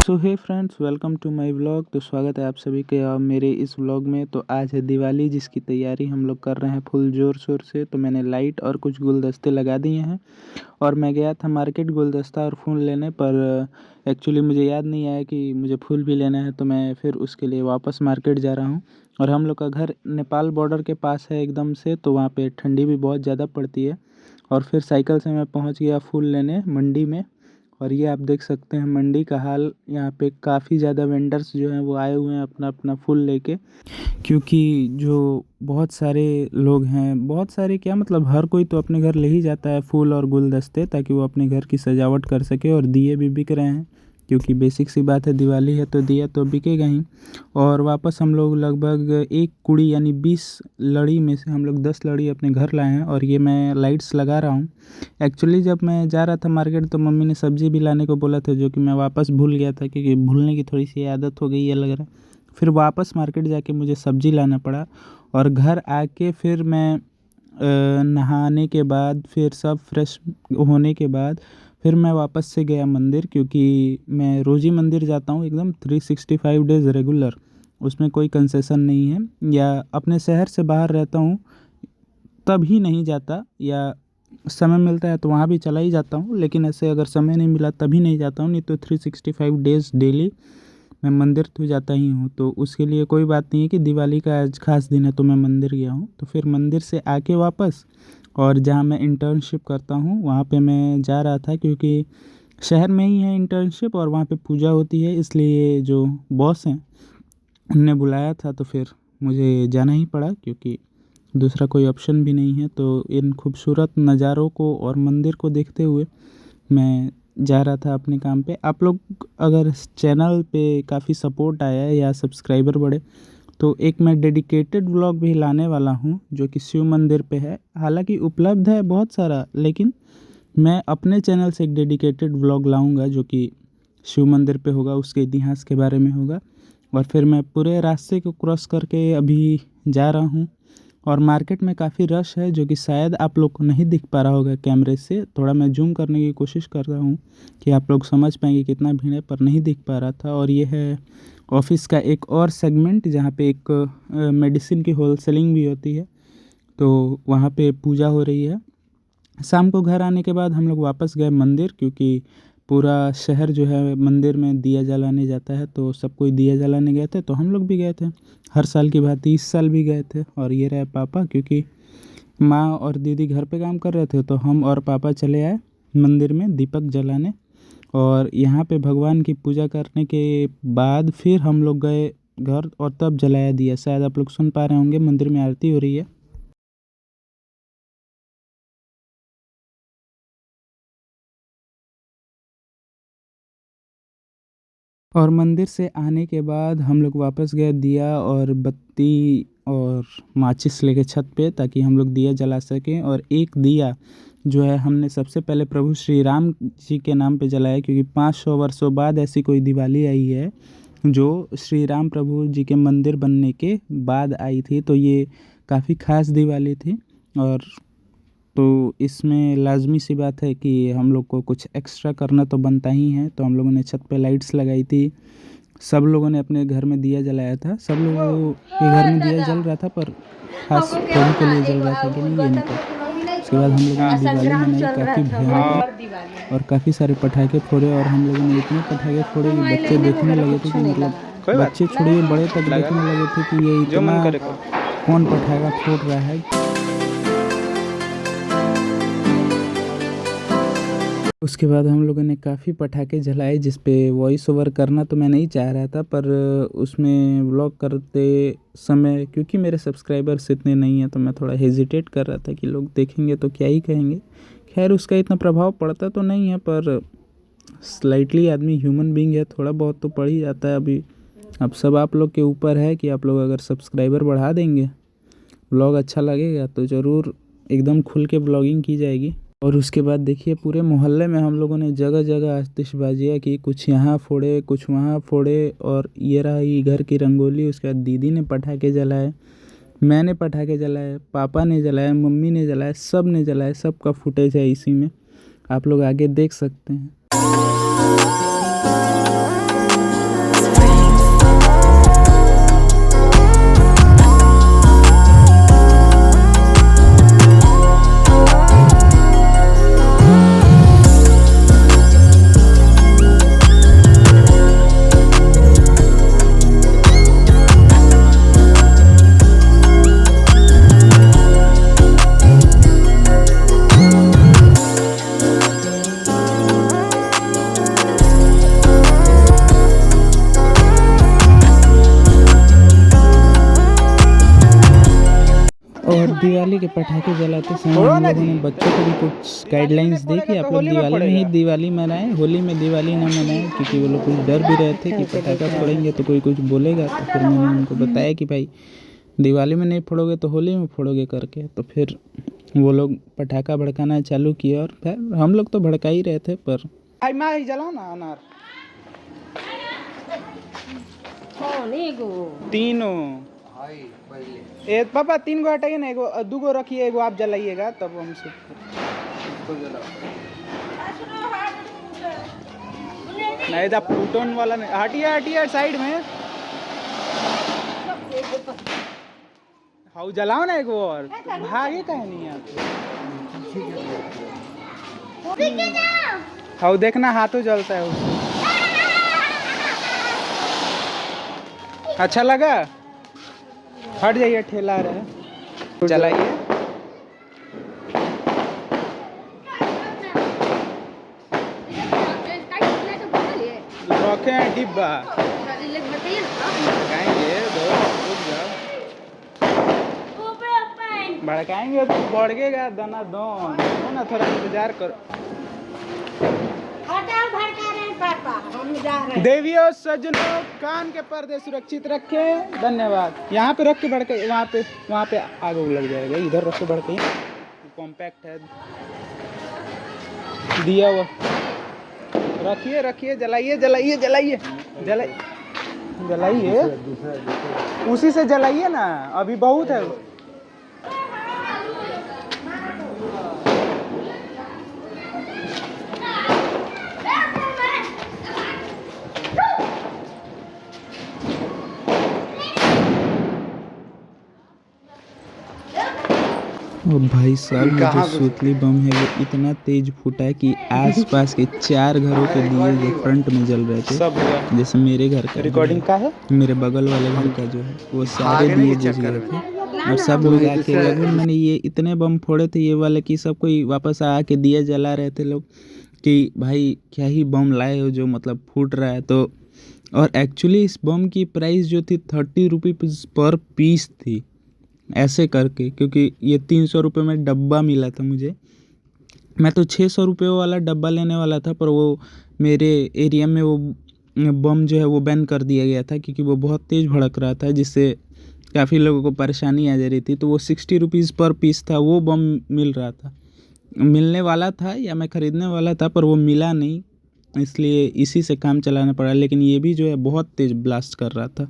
So hey friends, welcome to my vlog. तो स्वागत है आप सभी के मेरे इस व्लॉग में। तो आज है दिवाली, जिसकी तैयारी हम लोग कर रहे हैं फुल ज़ोर शोर से। तो मैंने लाइट और कुछ गुलदस्ते लगा दिए हैं और मैं गया था मार्केट गुलदस्ता और फूल लेने पर। एक्चुअली मुझे याद नहीं आया कि मुझे फूल भी लेना है, तो मैं फिर उसके लिए वापस मार्केट जा रहा हूँ। और हम लोग का घर नेपाल बॉर्डर के पास है एकदम से, तो वहाँ पे ठंडी भी बहुत ज़्यादा पड़ती है। और फिर साइकिल से मैं पहुँच गया फूल लेने मंडी में। और ये आप देख सकते हैं मंडी का हाल। यहाँ पे काफ़ी ज़्यादा वेंडर्स जो हैं वो आए हुए हैं अपना अपना फूल लेके, क्योंकि जो बहुत सारे लोग हैं, बहुत सारे क्या मतलब हर कोई तो अपने घर ले ही जाता है फूल और गुलदस्ते, ताकि वो अपने घर की सजावट कर सके। और दिए भी बिक रहे हैं, क्योंकि बेसिक सी बात है, दिवाली है तो दिया तो बिकेगा ही। और वापस हम लोग लगभग एक कुड़ी यानी 20 लड़ी में से हम लोग 10 लड़ी अपने घर लाए हैं। और ये मैं लाइट्स लगा रहा हूँ। एक्चुअली जब मैं जा रहा था मार्केट तो मम्मी ने सब्ज़ी भी लाने को बोला था, जो कि मैं वापस भूल गया था, क्योंकि भूलने की थोड़ी सी आदत हो गई है लग रहा है। फिर वापस मार्केट जाके मुझे सब्ज़ी लाना पड़ा। और घर आके फिर मैं नहाने के बाद, फिर सब फ्रेश होने के बाद, फिर मैं वापस से गया मंदिर, क्योंकि मैं रोज़ ही मंदिर जाता हूँ एकदम 365 डेज़ रेगुलर। उसमें कोई कंसेशन नहीं है। या अपने शहर से बाहर रहता हूँ तब ही नहीं जाता, या समय मिलता है तो वहाँ भी चला ही जाता हूँ, लेकिन ऐसे अगर समय नहीं मिला तभी नहीं जाता हूँ। नहीं तो 365 डेज़ डेली मैं मंदिर तो जाता ही हूँ। तो उसके लिए कोई बात नहीं है कि दिवाली का आज खास दिन है तो मैं मंदिर गया हूँ। तो फिर मंदिर से आके वापस, और जहाँ मैं इंटर्नशिप करता हूँ वहाँ पे मैं जा रहा था, क्योंकि शहर में ही है इंटर्नशिप और वहाँ पे पूजा होती है, इसलिए जो बॉस हैं उनने बुलाया था, तो फिर मुझे जाना ही पड़ा, क्योंकि दूसरा कोई ऑप्शन भी नहीं है। तो इन खूबसूरत नज़ारों को और मंदिर को देखते हुए मैं जा रहा था अपने काम पे। आप लोग अगर इस चैनल पे काफ़ी सपोर्ट आया है या सब्सक्राइबर बढ़े, तो एक मैं डेडिकेटेड व्लॉग भी लाने वाला हूँ, जो कि शिव मंदिर पे है। हालांकि उपलब्ध है बहुत सारा, लेकिन मैं अपने चैनल से एक डेडिकेटेड व्लॉग लाऊंगा, जो कि शिव मंदिर पे होगा, उसके इतिहास के बारे में होगा। और फिर मैं पूरे रास्ते को क्रॉस करके अभी जा रहा हूँ। और मार्केट में काफ़ी रश है, जो कि शायद आप लोग को नहीं दिख पा रहा होगा कैमरे से। थोड़ा मैं जूम करने की कोशिश कर रहा हूँ कि आप लोग समझ पाएंगे कितना भीड़ है, पर नहीं दिख पा रहा था। और ये है ऑफिस का एक और सेगमेंट, जहाँ पे एक मेडिसिन की होलसेलिंग भी होती है। तो वहाँ पे पूजा हो रही है। शाम को घर आने के बाद हम लोग वापस गए मंदिर, क्योंकि पूरा शहर जो है मंदिर में दिया जलाने जाता है, तो सब कोई दिया जलाने गए थे, तो हम लोग भी गए थे। हर साल की भांति इस साल भी गए थे। और ये रहे पापा, क्योंकि माँ और दीदी घर पे काम कर रहे थे, तो हम और पापा चले आए मंदिर में दीपक जलाने। और यहाँ पे भगवान की पूजा करने के बाद फिर हम लोग गए घर, और तब जलाया दिया। शायद आप लोग सुन पा रहे होंगे, मंदिर में आरती हो रही है। और मंदिर से आने के बाद हम लोग वापस गए दिया और बत्ती और माचिस लेके छत पे, ताकि हम लोग दिया जला सकें। और एक दिया जो है हमने सबसे पहले प्रभु श्री राम जी के नाम पे जलाया, क्योंकि 500 वर्षों बाद ऐसी कोई दिवाली आई है जो श्री राम प्रभु जी के मंदिर बनने के बाद आई थी। तो ये काफ़ी खास दिवाली थी। और तो इसमें लाज़मी सी बात है कि हम लोग को कुछ एक्स्ट्रा करना तो बनता ही है। तो हम लोगों ने छत पे लाइट्स लगाई थी। सब लोगों ने अपने घर में दिया जलाया था। सब लोगों के घर में दिया जल रहा था, पर खास प्रभु के लिए जल रहा था कि नहीं, ये नहीं पता। उसके बाद हम लोगों ने दिवाली मनाई काफ़ी भयंकर, और काफ़ी सारे पटाखे फोड़े। और हम लोगों ने इतने पटाखे फोड़े कि बच्चे देखने लगे थे कि मतलब बच्चे छोड़िए बड़े तक देखने लगे थे कि ये इतना कौन पटाखा फोड़ रहा है। उसके बाद हम लोगों ने काफ़ी पटाखे जलाए, जिस पे वॉइस ओवर करना तो मैं नहीं चाह रहा था, पर उसमें व्लॉग करते समय क्योंकि मेरे सब्सक्राइबर्स इतने नहीं हैं, तो मैं थोड़ा हेजिटेट कर रहा था कि लोग देखेंगे तो क्या ही कहेंगे। खैर उसका इतना प्रभाव पड़ता तो नहीं है, पर स्लाइटली आदमी ह्यूमन बीइंग है, थोड़ा बहुत तो पड़ ही जाता है। अभी अब सब आप लोग के ऊपर है कि आप लोग अगर सब्सक्राइबर बढ़ा देंगे, व्लॉग अच्छा लगेगा, तो ज़रूर एकदम खुल के व्लॉगिंग की जाएगी। और उसके बाद देखिए पूरे मोहल्ले में हम लोगों ने जगह जगह आतिशबाजियाँ की, कुछ यहाँ फोड़े कुछ वहाँ फोड़े। और ये रहा ये घर की रंगोली। उसके बाद दीदी ने पटाखे जलाए, मैंने पटाखे जलाए, पापा ने जलाए, मम्मी ने जलाए, सब ने जलाए। सब का फुटेज है इसी में, आप लोग आगे देख सकते हैं। दिवाली के पटाखे जलाते समय हम लोगों ने बच्चों को भी कुछ गाइडलाइंस दी कि आप लोग दिवाली में ही दिवाली मनाएं, होली में दिवाली ना मनाएं, क्योंकि वो लोग कुछ डर भी रहे थे कि पटाखा फोड़ेंगे तो कोई कुछ बोलेगा। तो फिर मैंने उनको बताया कि भाई दिवाली में नहीं फोड़ोगे तो होली में फोड़ोगे करके। तो फिर वो लोग पटाखा भड़काना चालू किया और फिर हम लोग तो भड़का ही रहे थे। पर भाई मैं ही जलाओ ना अनार तीनों ए पापा 3 गो हटाइए ना, एगो 2 गो रखिए, एगो आप जलाइएगा तब हम सब नहीं था प्लूटोन वाला नहीं। हटिए हटिए साइड में हाउ जलाओ ना एगो और भागे कहीं नहीं आते। हाउ देखना हाथों जलता है उससे। अच्छा लगा? हट जाइए ठेला रहे चलाइए। रखे हैं डिब्बा भड़काएंगे तो बढ़ेगा दाना दो ना, थोड़ा इंतजार करो। देवियों सज्जनों कान के पर्दे सुरक्षित रखें, धन्यवाद। यहाँ पे रख के भड़के, वहाँ पे आग लग जाएगा, इधर रख के भड़के कॉम्पैक्ट है। दिया हुआ रखिए रखिए, जलाइए जलाइए जलाइए जलाइए, उसी से जलाइए ना, अभी बहुत है। और भाई साहब जो सूतली बम है वो इतना तेज फूटा है कि आसपास के 4 घरों के दिए जो फ्रंट में जल रहे थे, जैसे मेरे घर का रिकॉर्डिंग का है, मेरे बगल वाले घर का जो है वो सारे दिए बुझ गए थे। और सब लोग आके लगभग मैंने ये इतने बम फोड़े थे ये वाले कि सब कोई वापस आके दिया जला रहे थे लोग कि भाई क्या ही बम लाए हो जो मतलब फूट रहा है। तो और एक्चुअली इस बम की प्राइस जो थी 30 रुपीज़ पर पीस थी ऐसे करके, क्योंकि ये 300 रुपये में डब्बा मिला था मुझे। मैं तो 600 रुपये वाला डब्बा लेने वाला था, पर वो मेरे एरिया में वो बम जो है वो बैन कर दिया गया था क्योंकि वो बहुत तेज़ भड़क रहा था, जिससे काफ़ी लोगों को परेशानी आ जा रही थी। तो वो 60 रुपीज़ पर पीस था, वो बम मिल रहा था, मिलने वाला था या मैं ख़रीदने वाला था, पर वो मिला नहीं, इसलिए इसी से काम चलाना पड़ा। लेकिन ये भी जो है बहुत तेज़ ब्लास्ट कर रहा था।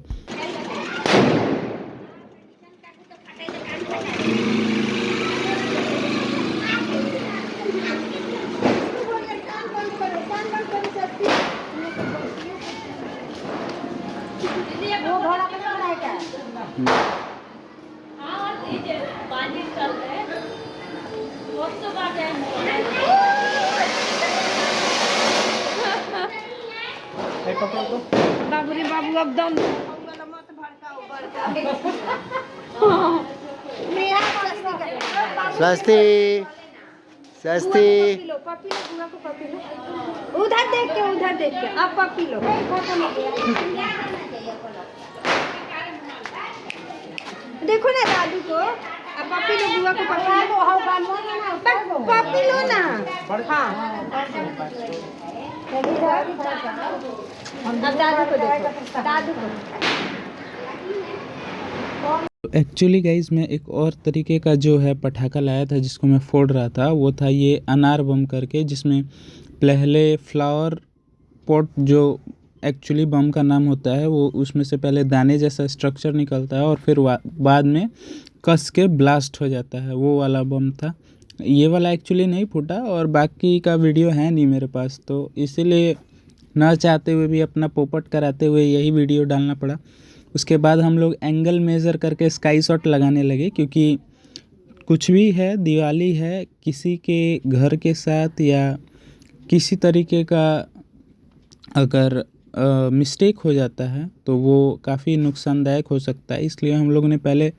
बाबू रे बाबू एकदम स्वस्ति स्वस्ति। उधर देख के आप पपी लो। देखो ना दादू को, अब पपी लो, बुआ को पपी लो ना। हाँ दादू को देखो, दादू को। एक्चुअली गाइज मैं एक और तरीके का जो है पटाखा लाया था जिसको मैं फोड़ रहा था, वो था ये अनार बम करके, जिसमें पहले फ्लावर पॉट जो एक्चुअली बम का नाम होता है वो उसमें से पहले दाने जैसा स्ट्रक्चर निकलता है और फिर बाद में कस के ब्लास्ट हो जाता है, वो वाला बम था। ये वाला एक्चुअली नहीं फूटा और बाकी का वीडियो है नहीं मेरे पास, तो इसीलिए ना चाहते हुए भी अपना पोपट कराते हुए यही वीडियो डालना पड़ा। उसके बाद हम लोग एंगल मेज़र करके स्काई शॉट लगाने लगे, क्योंकि कुछ भी है, दिवाली है, किसी के घर के साथ या किसी तरीके का अगर मिस्टेक हो जाता है तो वो काफ़ी नुकसानदायक हो सकता है। इसलिए हम लोगों ने पहले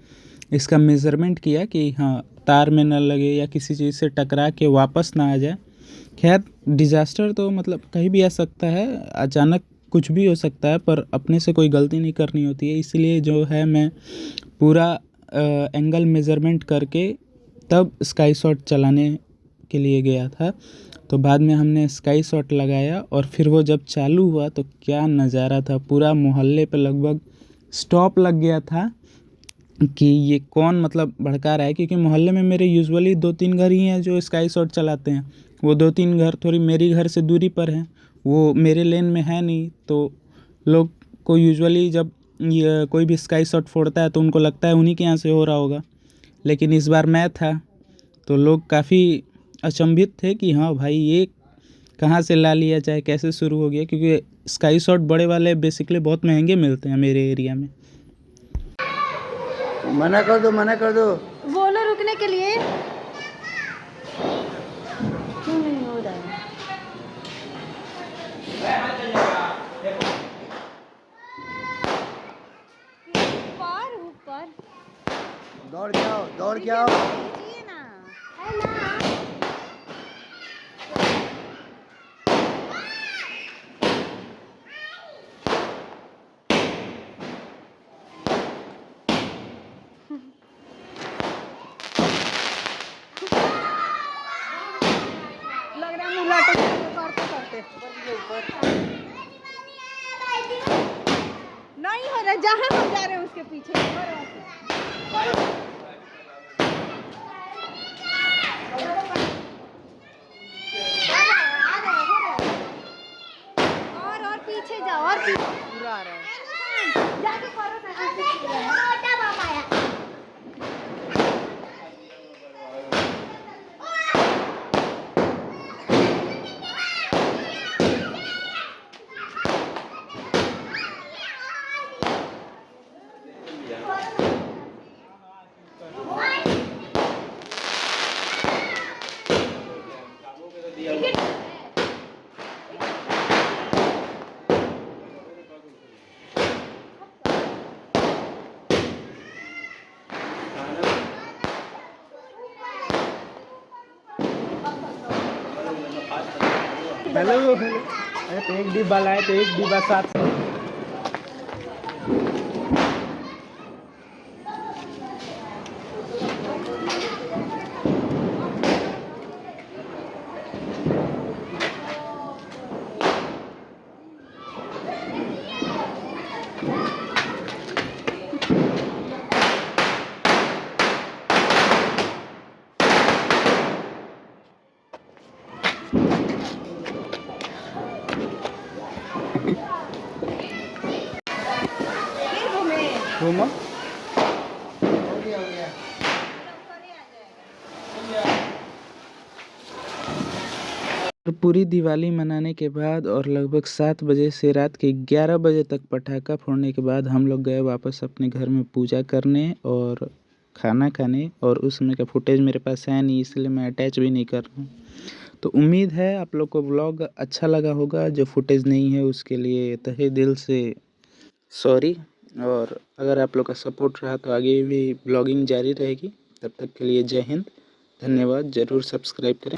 इसका मेज़रमेंट किया कि हाँ तार में ना लगे या किसी चीज़ से टकरा के वापस ना आ जाए। खैर डिज़ास्टर तो मतलब कहीं भी आ सकता है, अचानक कुछ भी हो सकता है, पर अपने से कोई गलती नहीं करनी होती है। इसलिए जो है मैं पूरा एंगल मेज़रमेंट करके तब स्काई शॉट चलाने के लिए गया था। तो बाद में हमने स्काई शॉट लगाया और फिर वो जब चालू हुआ तो क्या नज़ारा था। पूरा मोहल्ले पे लगभग स्टॉप लग गया था कि ये कौन मतलब भड़का रहा है, क्योंकि मोहल्ले में मेरे यूजुअली 2-3 घर ही हैं जो स्काई शॉट चलाते हैं। वो 2-3 घर थोड़ी मेरी घर से दूरी पर हैं, वो मेरे लेन में है नहीं। तो लोग को यूजुअली जब ये कोई भी स्काई शॉट फोड़ता है तो उनको लगता है उन्हीं के यहाँ से हो रहा होगा, लेकिन इस बार मैं था तो लोग काफ़ी अचंभित थे कि हाँ भाई ये कहाँ से ला लिया, चाहे कैसे शुरू हो गया, क्योंकि स्काई शॉट बड़े वाले बेसिकली बहुत महंगे मिलते हैं मेरे एरिया में। मना कर दो, मना कर दो। बोलो रुकने के लिए। क्यों नहीं हो रहा है? ऊपर ऊपर दौड़ के आओ, दौड़ के आओ। कीजिए ना। है ना। लग रहा है मुँह लटक करते करते नहीं हो रहा। जहाँ हम जा रहे हैं उसके पीछे और पीछे जाओ और पीछे पूरा आ रहा है। जाके करो ना। Hello hello. अरे तो एक डिब्बा लाए तो एक डिब्बा साथ घूमो। पूरी दिवाली मनाने के बाद और लगभग 7 बजे से रात के 11 बजे तक पटाखा फोड़ने के बाद हम लोग गए वापस अपने घर में पूजा करने और खाना खाने। और उस समय का फुटेज मेरे पास है नहीं, इसलिए मैं अटैच भी नहीं कर रहा हूँ। तो उम्मीद है आप लोग को व्लॉग अच्छा लगा होगा। जो फुटेज नहीं है उसके लिए तहे दिल से सॉरी। और अगर आप लोग का सपोर्ट रहा तो आगे भी ब्लॉगिंग जारी रहेगी। तब तक के लिए जय हिंद, धन्यवाद। ज़रूर सब्सक्राइब करें।